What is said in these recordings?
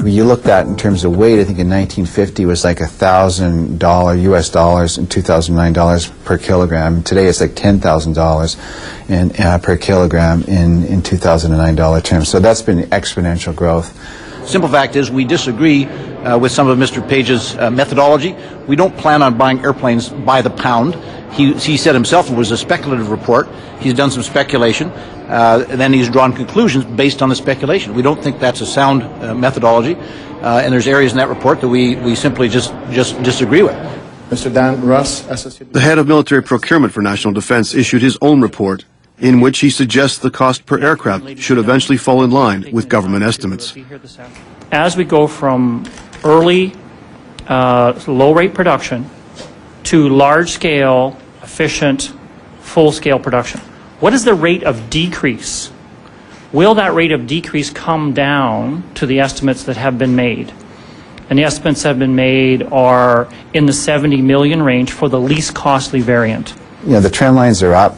You looked at in terms of weight, I think in 1950 was like $1,000 US dollars and $2009 per kilogram. Today it's like $10,000 per kilogram in 2009 dollar terms. So that's been exponential growth. Simple fact is we disagree with some of Mr. Page's methodology. We don't plan on buying airplanes by the pound. He said himself it was a speculative report. He's done some speculation, and then he's drawn conclusions based on the speculation. We don't think that's a sound methodology, and there's areas in that report that we simply just disagree with. Mr. Dan Russ, Associate. The head of military procurement for national defense issued his own report, in which he suggests the cost per aircraft should eventually fall in line with government estimates. As we go from early low-rate production to large-scale, efficient, full-scale production, what is the rate of decrease? Will that rate of decrease come down to the estimates that have been made? And the estimates that have been made are in the 70 million range for the least costly variant. You know, the trend lines are up,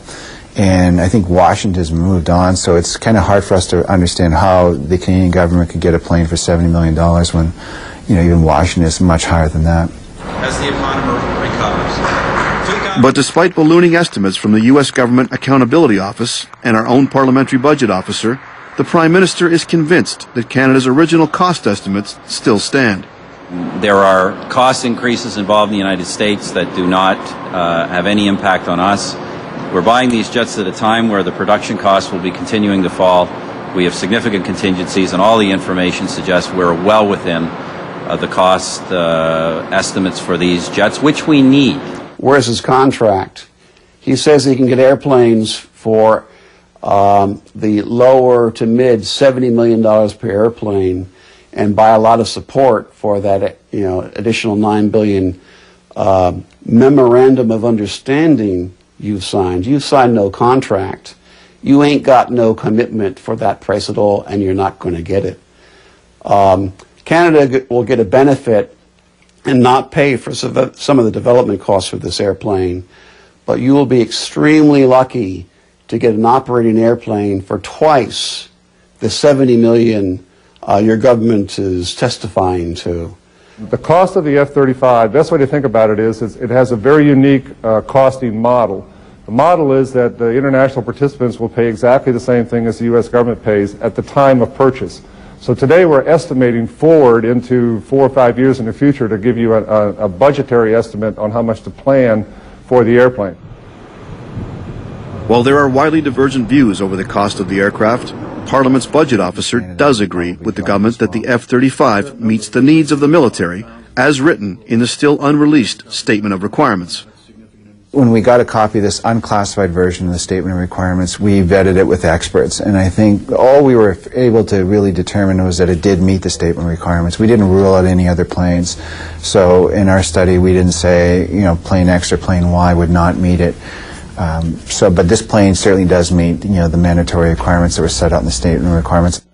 and I think Washington's moved on, so it's kind of hard for us to understand how the Canadian government could get a plane for $70 million when, you know, even Washington is much higher than that. As the economy recovers. But despite ballooning estimates from the U.S. Government Accountability Office and our own parliamentary budget officer, the Prime Minister is convinced that Canada's original cost estimates still stand. There are cost increases involved in the United States that do not have any impact on us. We're buying these jets at a time where the production costs will be continuing to fall. We have significant contingencies, and all the information suggests we're well within the cost estimates for these jets, which we need. Where's his contract? He says he can get airplanes for the lower to mid $70 million per airplane and buy a lot of support for that, you know, additional $9 billion memorandum of understanding you've signed. You've signed no contract. You ain't got no commitment for that price at all, and you're not going to get it. Canada will get a benefit and not pay for some of the development costs for this airplane, but you will be extremely lucky to get an operating airplane for twice the $70 million your government is testifying to. The cost of the F-35, best way to think about it is it has a very unique costing model. The model is that the international participants will pay exactly the same thing as the U.S. government pays at the time of purchase. So today we're estimating forward into 4 or 5 years in the future to give you a budgetary estimate on how much to plan for the airplane. While there are widely divergent views over the cost of the aircraft, Parliament's budget officer does agree with the government that the F-35 meets the needs of the military as written in the still unreleased Statement of Requirements. When we got a copy of this unclassified version of the Statement of Requirements, we vetted it with experts, and I think all we were able to really determine was that it did meet the Statement of Requirements. We didn't rule out any other planes. So in our study, we didn't say, you know, plane X or plane Y would not meet it. But this plane certainly does meet, you know, the mandatory requirements that were set out in the Statement of Requirements.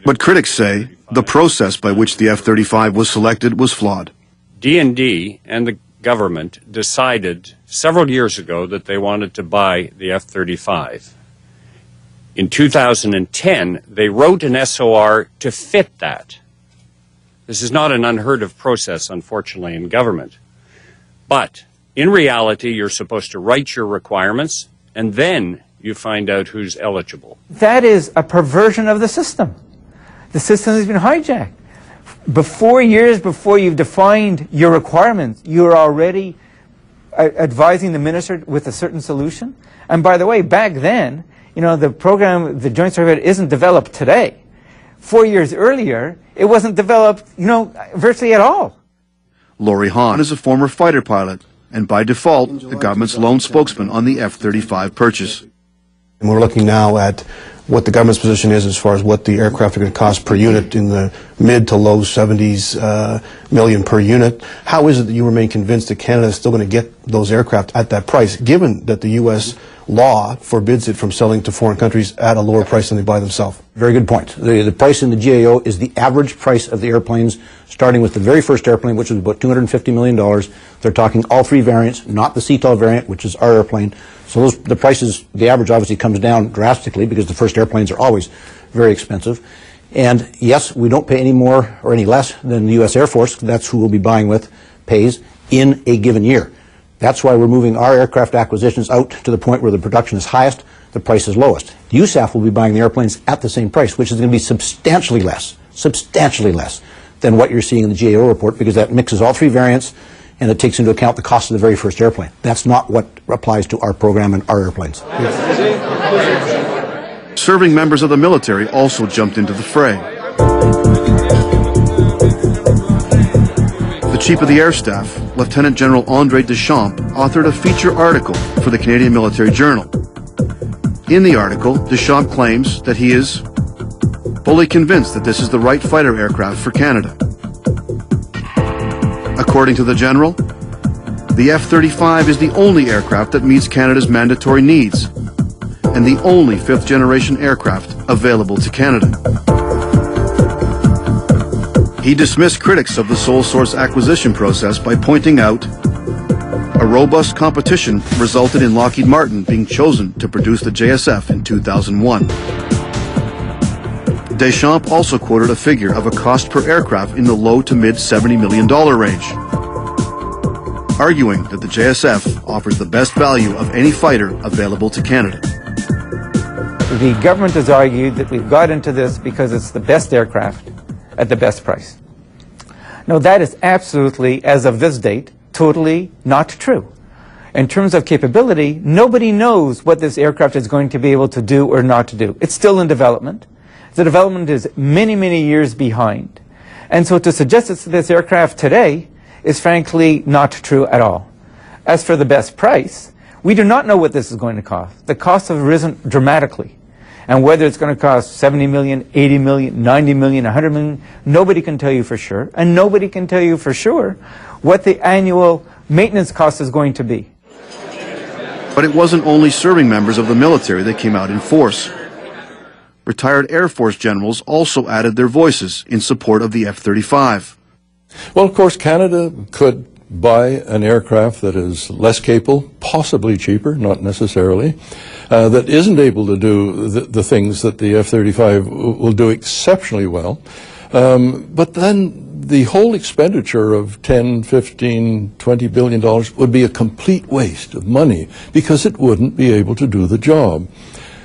But critics say the process by which the F-35 was selected was flawed. D&D and the government decided several years ago that they wanted to buy the F-35. In 2010, they wrote an SOR to fit that. This is not an unheard of process, unfortunately, in government. But in reality, you're supposed to write your requirements, and then you find out who's eligible. That is a perversion of the system. The system has been hijacked. 4 years before you've defined your requirements, you're already advising the minister with a certain solution. And by the way, back then, you know, the program, the Joint Survey isn't developed today. 4 years earlier, it wasn't developed, you know, virtually at all. Laurie Hahn is a former fighter pilot, and by default, the government's lone spokesman on the F-35 purchase. And we're looking now at what the government's position is as far as what the aircraft are going to cost per unit in the mid to low 70s million per unit. How is it that you remain convinced that Canada is still going to get those aircraft at that price, given that the U.S. law forbids it from selling to foreign countries at a lower price than they buy themselves? Very good point. The price in the GAO is the average price of the airplanes, starting with the very first airplane, which was about $250 million. They're talking all three variants, not the CTOL variant, which is our airplane. So the prices, the average obviously comes down drastically because the first airplanes are always very expensive. And yes, we don't pay any more or any less than the U.S. Air Force. That's who we'll be buying with, pays in a given year. That's why we're moving our aircraft acquisitions out to the point where the production is highest, the price is lowest. The USAF will be buying the airplanes at the same price, which is going to be substantially less than what you're seeing in the GAO report, because that mixes all three variants and it takes into account the cost of the very first airplane. That's not what applies to our program and our airplanes. Serving members of the military also jumped into the fray. The Chief of the Air Staff, Lieutenant General Andre Deschamps, authored a feature article for the Canadian Military Journal. In the article, Deschamps claims that he is fully convinced that this is the right fighter aircraft for Canada. According to the General, the F-35 is the only aircraft that meets Canada's mandatory needs and the only fifth-generation aircraft available to Canada. He dismissed critics of the sole source acquisition process by pointing out a robust competition resulted in Lockheed Martin being chosen to produce the JSF in 2001. Deschamps also quoted a figure of a cost per aircraft in the low to mid $70 million range, arguing that the JSF offers the best value of any fighter available to Canada. The government has argued that we've got into this because it's the best aircraft at the best price. Now that is absolutely, as of this date, totally not true. In terms of capability, nobody knows what this aircraft is going to be able to do or not to do. It's still in development. The development is many, many years behind. And so to suggest it's this aircraft today is frankly not true at all. As for the best price, we do not know what this is going to cost. The costs have risen dramatically. And whether it's going to cost 70 million, 80 million, 90 million, 100 million, nobody can tell you for sure. And nobody can tell you for sure what the annual maintenance cost is going to be. But it wasn't only serving members of the military that came out in force. Retired Air Force generals also added their voices in support of the F-35. Well, of course, Canada could buy an aircraft that is less capable, possibly cheaper, not necessarily, that isn't able to do the things that the F-35 will do exceptionally well. But then the whole expenditure of $10, $15, $20 billion would be a complete waste of money because it wouldn't be able to do the job.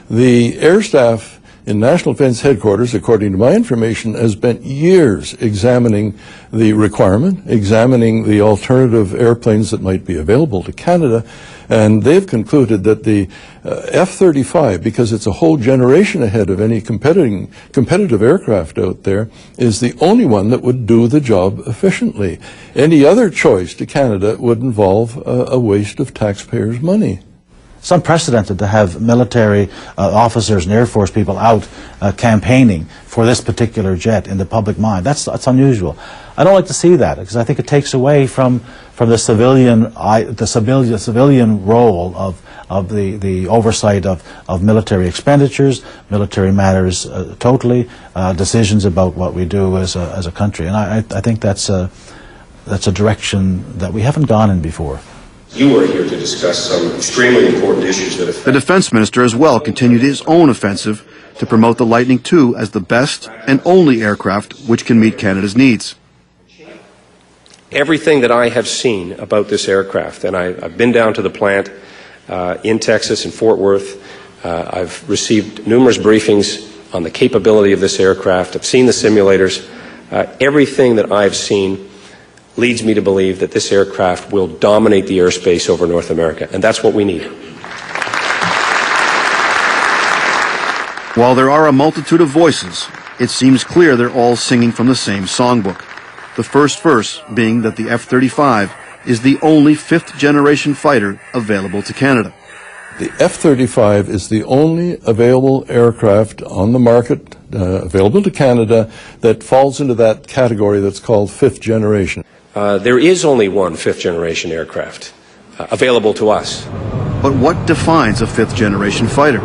The Air Staff in National Defense Headquarters, according to my information, has spent years examining the requirement, examining the alternative airplanes that might be available to Canada, and they've concluded that the F-35, because it's a whole generation ahead of any competitive aircraft out there, is the only one that would do the job efficiently. Any other choice to Canada would involve a waste of taxpayers' money. It's unprecedented to have military officers and Air Force people out campaigning for this particular jet in the public mind. That's unusual. I don't like to see that because I think it takes away from the civilian role of the oversight of military expenditures, military matters totally, decisions about what we do as a country. And I think that's a direction that we haven't gone in before. You are here to discuss some extremely important issues that affect... The defense minister as well continued his own offensive to promote the Lightning II as the best and only aircraft which can meet Canada's needs. Everything that I have seen about this aircraft, and I've been down to the plant in Texas, in Fort Worth, I've received numerous briefings on the capability of this aircraft, I've seen the simulators, everything that I've seen leads me to believe that this aircraft will dominate the airspace over North America, and that's what we need. While there are a multitude of voices, it seems clear they're all singing from the same songbook. The first verse being that the F-35 is the only fifth-generation fighter available to Canada. The F-35 is the only available aircraft on the market, available to Canada, that falls into that category that's called fifth generation. There is only one fifth-generation aircraft available to us. But what defines a fifth-generation fighter?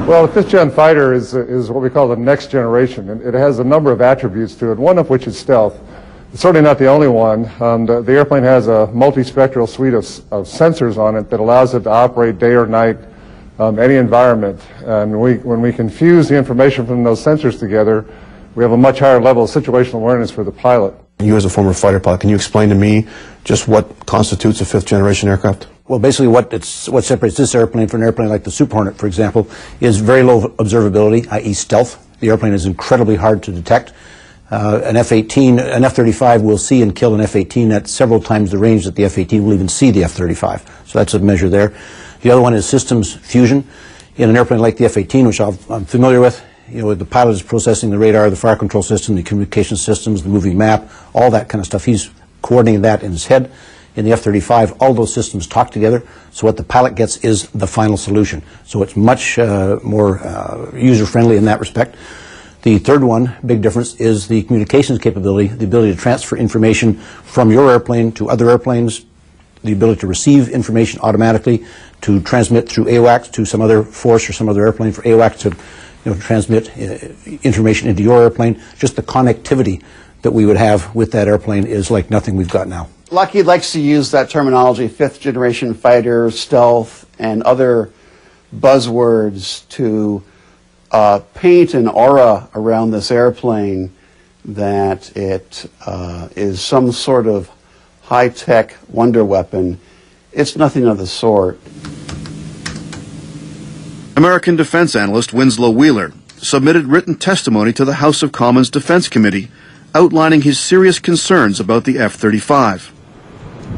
Well, a fifth-gen fighter is what we call the next generation. And it has a number of attributes to it, one of which is stealth. It's certainly not the only one. The airplane has a multispectral suite of sensors on it that allows it to operate day or night, any environment. And when we can fuse the information from those sensors together, We have a much higher level of situational awareness for the pilot. You as a former fighter pilot, can you explain to me just what constitutes a fifth-generation aircraft? Well, basically what separates this airplane from an airplane like the Super Hornet, for example, is very low observability, i.e. stealth. The airplane is incredibly hard to detect. An F-35 will see and kill an F-18 at several times the range that the F-18 will even see the F-35. So that's a measure there. The other one is systems fusion. In an airplane like the F-18, which I'm familiar with, the pilot is processing the radar, the fire control system, the communication systems, the moving map, all that kind of stuff. He's coordinating that in his head. In the F-35, all those systems talk together, so what the pilot gets is the final solution. So it's much more user-friendly in that respect. The third one, big difference, is the communications capability, the ability to transfer information from your airplane to other airplanes, the ability to receive information automatically, to transmit through AWACS to some other force or some other airplane, for AWACS to transmit information into your airplane. Just the connectivity that we would have with that airplane is like nothing we've got now. Lockheed likes to use that terminology, fifth-generation fighter, stealth, and other buzzwords to paint an aura around this airplane that it is some sort of high-tech wonder weapon. It's nothing of the sort. American defense analyst Winslow Wheeler submitted written testimony to the House of Commons Defense Committee outlining his serious concerns about the F-35.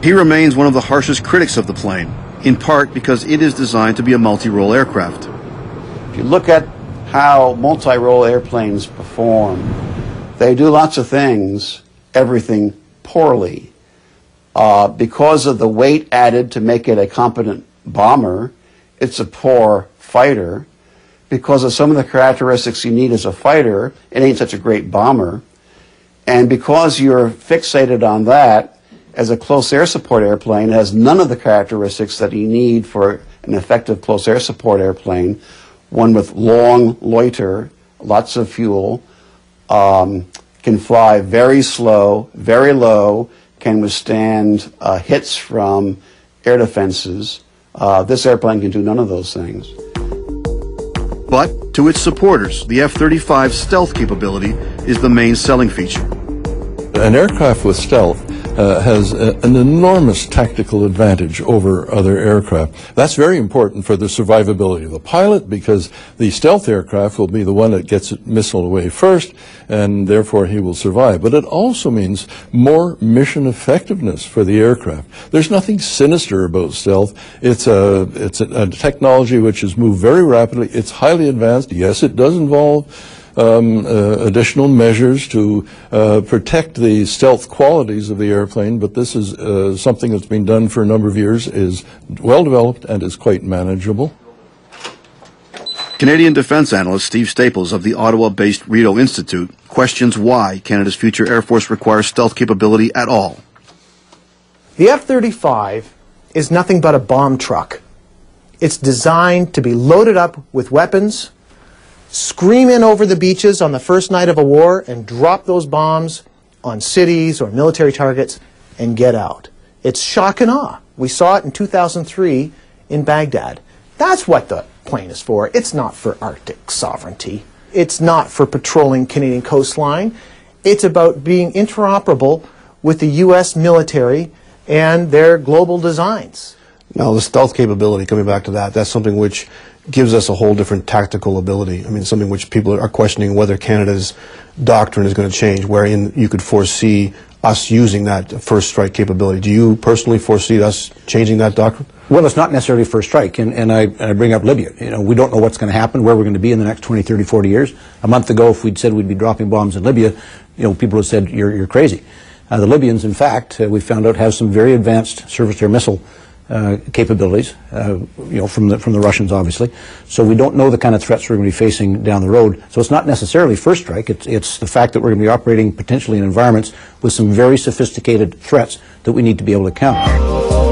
He remains one of the harshest critics of the plane, in part because it is designed to be a multi-role aircraft. If you look at how multi-role airplanes perform, they do lots of things, everything poorly. Because of the weight added to make it a competent bomber, it's a poor fighter. Because of some of the characteristics you need as a fighter, it ain't such a great bomber. And because you're fixated on that, as a close air support airplane, it has none of the characteristics that you need for an effective close air support airplane, one with long loiter, lots of fuel, can fly very slow, very low, can withstand hits from air defenses. This airplane can do none of those things. But to its supporters, the F-35's stealth capability is the main selling feature. An aircraft with stealth has an enormous tactical advantage over other aircraft. That's very important for the survivability of the pilot, because the stealth aircraft will be the one that gets it missiled away first, and therefore he will survive. But it also means more mission effectiveness for the aircraft. There's nothing sinister about stealth. It's a technology which has moved very rapidly. It's highly advanced. Yes, it does involve additional measures to protect the stealth qualities of the airplane, but this is something that's been done for a number of years, is well developed, and is quite manageable. Canadian defense analyst Steve Staples of the Ottawa-based Rideau Institute questions why Canada's future Air Force requires stealth capability at all. The F-35 is nothing but a bomb truck. It's designed to be loaded up with weapons, scream in over the beaches on the first night of a war and drop those bombs on cities or military targets and get out. It's shock and awe. We saw it in 2003 in Baghdad. That's what the plane is for. It's not for Arctic sovereignty. It's not for patrolling Canadian coastline. It's about being interoperable with the U.S. military and their global designs. Now, the stealth capability, coming back to that, that's something which gives us a whole different tactical ability. I mean, something which people are questioning whether Canada's doctrine is going to change, wherein you could foresee us using that first strike capability. Do you personally foresee us changing that doctrine? Well, it's not necessarily first strike, and I bring up Libya. We don't know what's going to happen, where we're going to be in the next 20, 30, 40 years. A month ago, if we'd said we'd be dropping bombs in Libya, people would have said, you're crazy. The Libyans, in fact, we found out, have some very advanced surface-to-air missile capabilities, from the Russians, obviously. So we don't know the kind of threats we're going to be facing down the road. So it's not necessarily first strike. It's the fact that we're going to be operating potentially in environments with some very sophisticated threats that we need to be able to counter.